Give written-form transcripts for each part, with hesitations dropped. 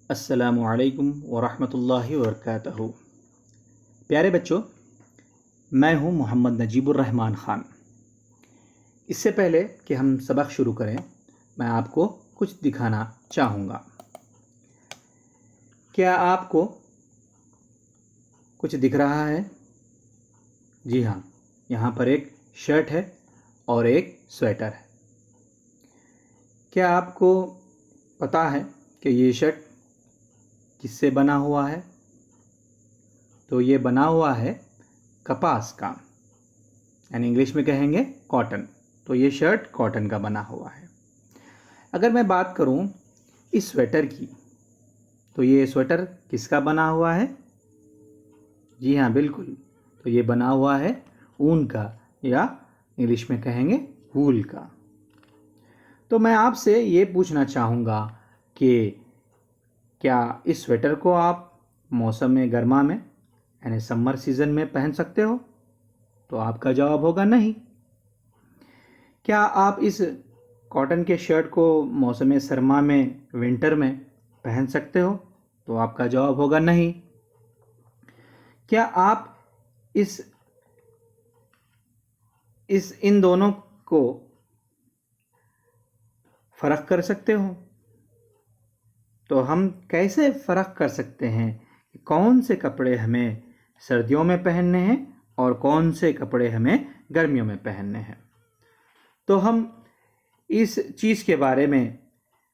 السلام علیکم ورحمۃ اللہ وبرکاتہ۔ پیارے بچوں، میں ہوں محمد نجیب الرحمن خان۔ اس سے پہلے کہ ہم سبق شروع کریں، میں آپ کو کچھ دکھانا چاہوں گا۔ کیا آپ کو کچھ دکھ رہا ہے؟ جی ہاں، یہاں پر ایک شرٹ ہے اور ایک سویٹر ہے۔ کیا آپ کو پتہ ہے کہ یہ شرٹ کس سے بنا ہوا ہے؟ تو یہ بنا ہوا ہے کپاس کا، یعنی انگلش میں کہیں گے کاٹن۔ تو یہ شرٹ کاٹن کا بنا ہوا ہے۔ اگر میں بات کروں اس سویٹر کی، تو یہ سویٹر کس کا بنا ہوا ہے؟ جی ہاں، بالکل، تو یہ بنا ہوا ہے اون کا، یا انگلش میں کہیں گے وول کا۔ تو میں آپ سے یہ پوچھنا چاہوں گا کہ کیا اس سویٹر کو آپ موسم گرما میں یعنی سمر سیزن میں پہن سکتے ہو؟ تو آپ کا جواب ہوگا نہیں۔ کیا آپ اس کاٹن کے شرٹ کو موسم سرما میں ونٹر میں پہن سکتے ہو؟ تو آپ کا جواب ہوگا نہیں۔ کیا آپ ان دونوں کو فرق کر سکتے ہو؟ تو ہم کیسے فرق کر سکتے ہیں کہ کون سے کپڑے ہمیں سردیوں میں پہننے ہیں اور کون سے کپڑے ہمیں گرمیوں میں پہننے ہیں؟ تو ہم اس چیز کے بارے میں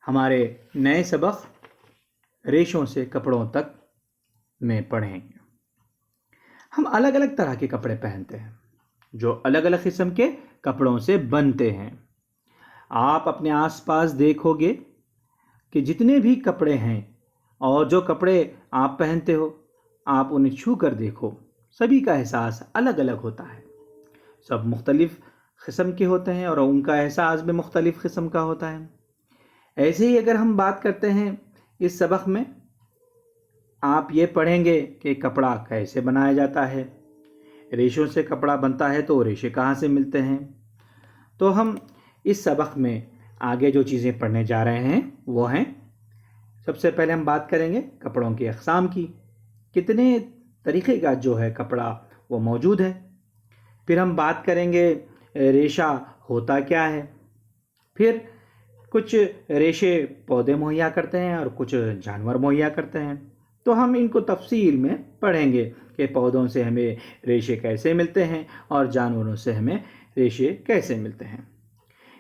ہمارے نئے سبق ریشوں سے کپڑوں تک میں پڑھیں گے۔ ہم الگ الگ طرح کے کپڑے پہنتے ہیں جو الگ الگ قسم کے کپڑوں سے بنتے ہیں۔ آپ اپنے آس پاس دیکھو گے کہ جتنے بھی کپڑے ہیں اور جو کپڑے آپ پہنتے ہو، آپ انہیں چھو کر دیکھو، سبھی کا احساس الگ الگ ہوتا ہے۔ سب مختلف قسم کے ہوتے ہیں اور ان کا احساس بھی مختلف قسم کا ہوتا ہے۔ ایسے ہی اگر ہم بات کرتے ہیں اس سبق میں، آپ یہ پڑھیں گے کہ کپڑا کیسے بنایا جاتا ہے۔ ریشوں سے کپڑا بنتا ہے تو ریشے کہاں سے ملتے ہیں۔ تو ہم اس سبق میں آگے جو چیزیں پڑھنے جا رہے ہیں وہ ہیں، سب سے پہلے ہم بات کریں گے کپڑوں کی اقسام کی، کتنے طریقے کا جو ہے کپڑا وہ موجود ہے۔ پھر ہم بات کریں گے ریشہ ہوتا کیا ہے۔ پھر کچھ ریشے پودے مہیا کرتے ہیں اور کچھ جانور مہیا کرتے ہیں، تو ہم ان کو تفصیل میں پڑھیں گے کہ پودوں سے ہمیں ریشے کیسے ملتے ہیں اور جانوروں سے ہمیں ریشے کیسے ملتے ہیں۔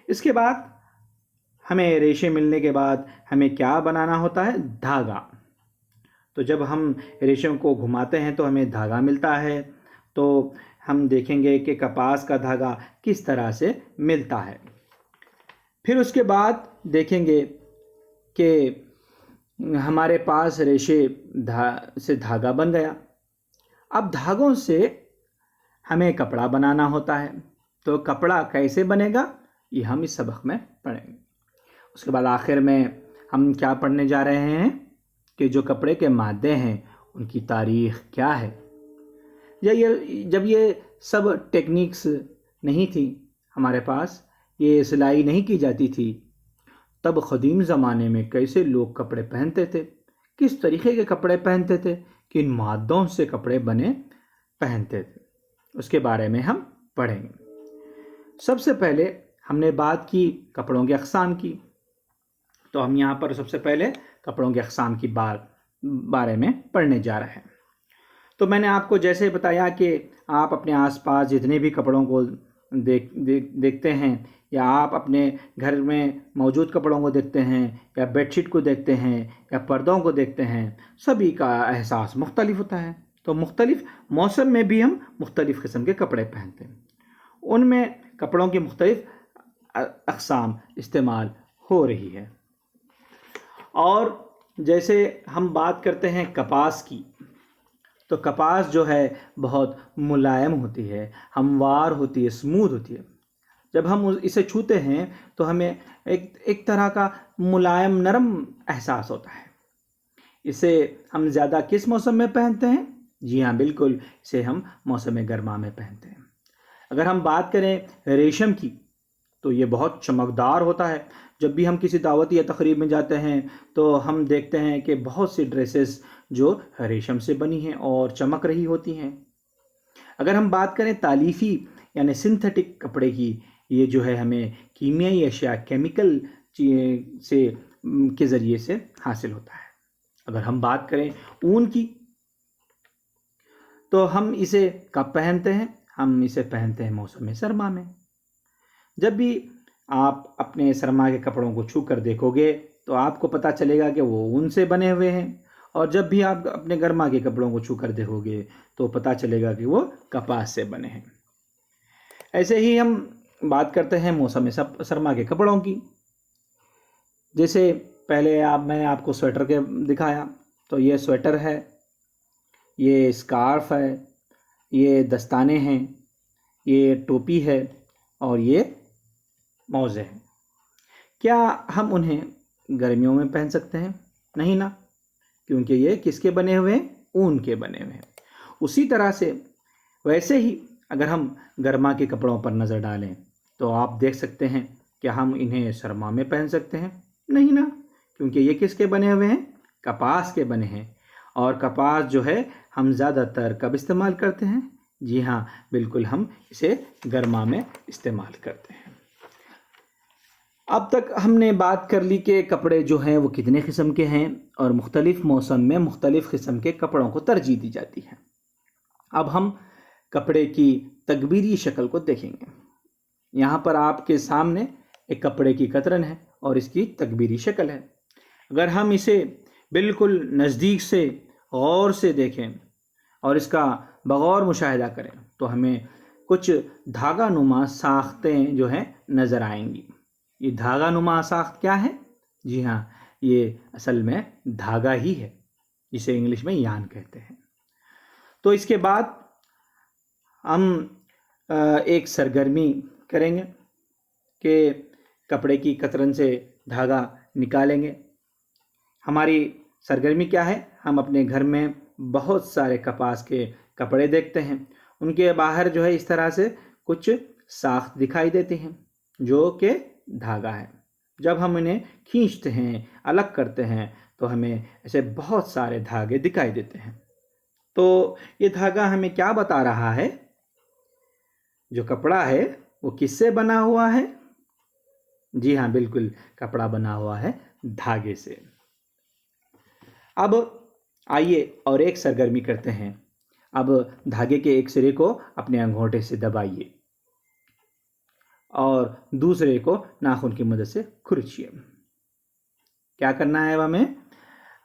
اس کے بعد ہمیں ریشے ملنے کے بعد ہمیں کیا بنانا ہوتا ہے؟ دھاگا۔ تو جب ہم ریشوں کو گھماتے ہیں تو ہمیں دھاگا ملتا ہے۔ تو ہم دیکھیں گے کہ کپاس کا دھاگا کس طرح سے ملتا ہے۔ پھر اس کے بعد دیکھیں گے کہ ہمارے پاس ریشے سے دھاگا بن گیا، اب دھاگوں سے ہمیں کپڑا بنانا ہوتا ہے۔ تو کپڑا کیسے بنے گا یہ ہم اس سبق میں پڑھیں گے۔ اس کے بعد آخر میں ہم کیا پڑھنے جا رہے ہیں کہ جو کپڑے کے مادے ہیں ان کی تاریخ کیا ہے۔ جب یہ سب ٹیکنیکس نہیں تھی ہمارے پاس، یہ سلائی نہیں کی جاتی تھی، تب قدیم زمانے میں کیسے لوگ کپڑے پہنتے تھے، کس طریقے کے کپڑے پہنتے تھے، کن مادوں سے کپڑے بنے پہنتے تھے، اس کے بارے میں ہم پڑھیں گے۔ سب سے پہلے ہم نے بات کی کپڑوں کے اقسام کی، تو ہم یہاں پر سب سے پہلے کپڑوں کے اقسام کی بارے میں پڑھنے جا رہے ہیں۔ تو میں نے آپ کو جیسے بتایا کہ آپ اپنے آس پاس جتنے بھی کپڑوں کو دیکھتے ہیں، یا آپ اپنے گھر میں موجود کپڑوں کو دیکھتے ہیں، یا بیڈ شیٹ کو دیکھتے ہیں، یا پردوں کو دیکھتے ہیں، سبھی کا احساس مختلف ہوتا ہے۔ تو مختلف موسم میں بھی ہم مختلف قسم کے کپڑے پہنتے ہیں، ان میں کپڑوں کی مختلف اقسام استعمال ہو رہی ہے۔ اور جیسے ہم بات کرتے ہیں کپاس کی، تو کپاس جو ہے بہت ملائم ہوتی ہے، ہموار ہوتی ہے، اسموتھ ہوتی ہے۔ جب ہم اسے چھوتے ہیں تو ہمیں ایک طرح کا ملائم نرم احساس ہوتا ہے۔ اسے ہم زیادہ کس موسم میں پہنتے ہیں؟ جی ہاں، بالکل، اسے ہم موسم گرما میں پہنتے ہیں۔ اگر ہم بات کریں ریشم کی، تو یہ بہت چمکدار ہوتا ہے، जब भी हम किसी दावत या तकरीब में जाते हैं तो हम देखते हैं कि बहुत सी ड्रेसेस जो रेशम से बनी हैं और चमक रही होती हैं। अगर हम बात करें तालीफ़ी यानी सिंथेटिक कपड़े की, ये जो है हमें कीमियाई अशिया केमिकल से के ज़रिए से हासिल होता है। अगर हम बात करें ऊन की, तो हम इसे कब पहनते हैं? हम इसे पहनते हैं मौसम सरमा में। जब भी आप अपने सरमा के कपड़ों को छू कर देखोगे तो आपको पता चलेगा कि वो ऊन से बने हुए हैं, और जब भी आप अपने गर्मा के कपड़ों को छू कर देखोगे तो पता चलेगा कि वो कपास से बने हैं। ऐसे ही हम बात करते हैं मौसम सरमा के कपड़ों की। जैसे पहले मैंने आपको स्वेटर के दिखाया, तो ये स्वेटर है, ये स्कार्फ है, ये दस्ताने हैं, ये टोपी है और ये मौजे हैं। क्या हम उन्हें गर्मियों में पहन सकते हैं? नहीं ना, क्योंकि ये किसके बने हुए हैं? ऊन के बने हुए हैं। उसी तरह से वैसे ही अगर हम गर्मा के कपड़ों पर नज़र डालें तो आप देख सकते हैं कि हम इन्हें सरमा में पहन सकते हैं? नहीं ना, क्योंकि ये किसके बने हुए हैं? कपास के बने हैं। और कपास जो है हम ज़्यादातर कब इस्तेमाल करते हैं? जी हाँ, बिल्कुल, हम इसे गर्मा में इस्तेमाल करते हैं। अब तक हमने बात कर ली कि कपड़े जो हैं वो कितने किस्म के हैं और मुख्तलिफ़ मौसम में मुख्तलिफ़ किस्म के कपड़ों को तरजीह दी जाती है। अब हम कपड़े की तकबीरी शक्ल को देखेंगे। यहाँ पर आपके सामने एक कपड़े की कतरन है और इसकी तकबीरी शक्ल है। अगर हम इसे बिल्कुल नज़दीक से गौर से देखें और इसका बगौर मुशाहिदा करें तो हमें कुछ धागा नुमा साख्तें जो हैं नज़र आएंगी। ये धागा नुमा साख्त क्या है? जी हाँ, ये असल में धागा ही है, जिसे इंग्लिश में यान कहते हैं। तो इसके बाद हम एक सरगर्मी करेंगे कि कपड़े की कतरन से धागा निकालेंगे। हमारी सरगर्मी क्या है? हम अपने घर में बहुत सारे कपास के कपड़े देखते हैं, उनके बाहर जो है इस तरह से कुछ साख्त दिखाई देती हैं जो कि धागा है। जब हम इन्हें खींचते हैं, अलग करते हैं, तो हमें ऐसे बहुत सारे धागे दिखाई देते हैं। तो ये धागा हमें क्या बता रहा है? जो कपड़ा है वो किससे बना हुआ है? जी हाँ, बिल्कुल, कपड़ा बना हुआ है धागे से। अब आइए और एक सरगर्मी करते हैं। अब धागे के एक सिरे को अपने अंगूठे से दबाइए और दूसरे को नाखून की मदद से खुरचिए। क्या करना है हमें?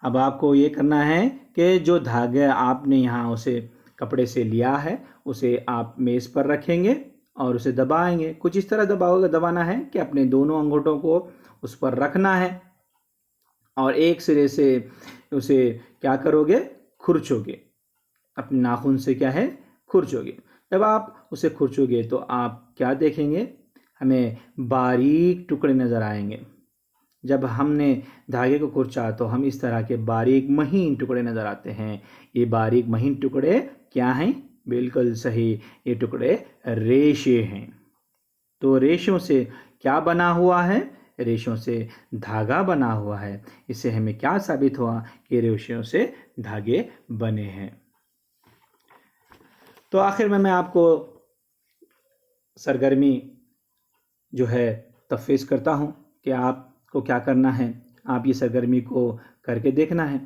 अब आपको ये करना है कि जो धागा आपने यहाँ उसे कपड़े से लिया है उसे आप मेज़ पर रखेंगे और उसे दबाएंगे। कुछ इस तरह दबाना है कि अपने दोनों अंगूठों को उस पर रखना है और एक सिरे से उसे क्या करोगे? खुरचोगे। अपने नाखून से क्या है? खुरचोगे। जब आप उसे खुरचोगे तो आप क्या देखेंगे? हमें बारीक टुकड़े नज़र आएंगे। जब हमने धागे को खुरचा तो हम इस तरह के बारीक महीन टुकड़े नज़र आते हैं। ये बारीक महीन टुकड़े क्या हैं? बिल्कुल सही, ये टुकड़े रेशे हैं। तो रेशों से क्या बना हुआ है? रेशों से धागा बना हुआ है। इससे हमें क्या साबित हुआ कि रेशों से धागे बने हैं। तो आखिर में मैं आपको सरगर्मी जो है तफवीज़ करता हूँ कि आपको क्या करना है। आप ये सरगर्मी को करके देखना है।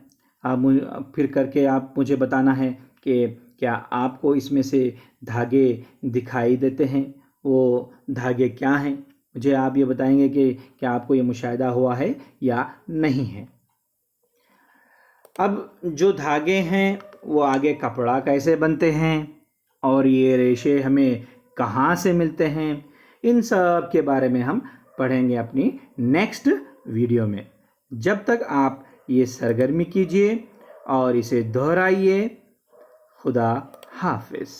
आप फिर करके आप मुझे बताना है कि क्या आपको इसमें से धागे दिखाई देते हैं, वो धागे क्या हैं। मुझे आप ये बताएंगे कि क्या आपको ये मुशाहिदा हुआ है या नहीं है। अब जो धागे हैं वो आगे कपड़ा कैसे बनते हैं और ये रेशे हमें कहाँ से मिलते हैं, इन सब के बारे में हम पढ़ेंगे अपनी नेक्स्ट वीडियो में। जब तक आप ये सरगर्मी कीजिए और इसे दोहराइए। खुदा हाफिज़।